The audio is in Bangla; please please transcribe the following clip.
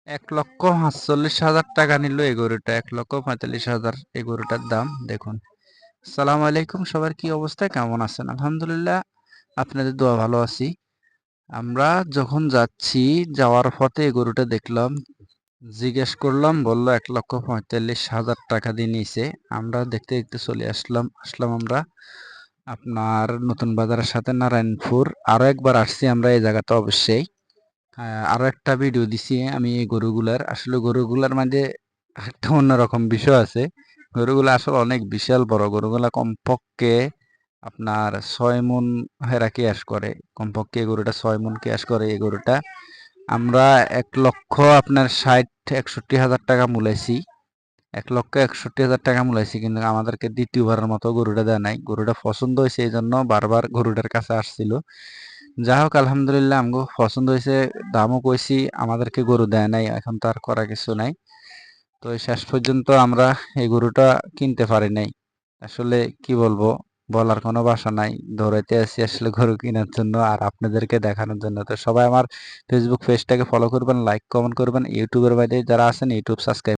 ১,৪৫,০০০ টাকা নিল এই গরুটা, ১,৪৫,০০০ এই গরুটার দাম দেখুন। আসসালামু আলাইকুম, সবার কি অবস্থা, কেমন আছেন? আলহামদুলিল্লাহ, আপনাদের দোয়া ভালো আছি। আমরা যখন যাচ্ছি, যাওয়ার পথে এই গরুটা দেখলাম, জিজ্ঞেস করলাম, বলল ১,৪৫,০০০ টাকা দিয়ে নিছে। আমরা দেখতে দেখতে চলে আসলাম আমরা আপনার নতুন বাজারের সাথে নারায়ণপুর। আরো একবার আসছি আমরা এই জায়গাতে অবশ্যই। আরো একটা ভিডিও দিছি আমি এই গরুগুলার। আসলে গরুগুলার মাঝে একটা অন্যরকম বিষয় আছে। গরুগুলা আসলে অনেক বিশাল বড়। গরুগুলা কমপক্ষে আপনার ৬ মণ হেরা কেয়াস করে। কমপক্ষে এই গরুটা ৬ মণ কেয়াস করে। এই গরুটা আমরা ১,৬০,০০০ আপনার ৬০-৬১,০০০ টাকা মূলাইছি। ১,৬১,০০০ টাকা মূলাইছি, কিন্তু আমাদেরকে দ্বিতীয়বারের মতো গরুটা দেয় নাই। গরুটা পছন্দ হয়েছে, এই জন্য বারবার গরুটার কাছে আসছিল। যা হোক, আলহামদুলিল্লাহ আমগো পছন্দ হয়েছে, দামও কইছি, আমাদেরকে গরু দেয় নাই, এখন তো আর করা কিছু নাই। তো এই শেষ পর্যন্ত আমরা এই গরুটা কিনতে পারি নাই। আসলে কি বলবো, বলার কোনো ভাষা নাই। দৌড়াইতে আছি আসলে গরু কেনার জন্য আর আপনাদেরকে দেখানোর জন্য। তো সবাই আমার ফেসবুক পেজটাকে ফলো করবেন, লাইক কমেন্ট করবেন। ইউটিউবের বাইরে যারা আছেন ইউটিউব সাবস্ক্রাইব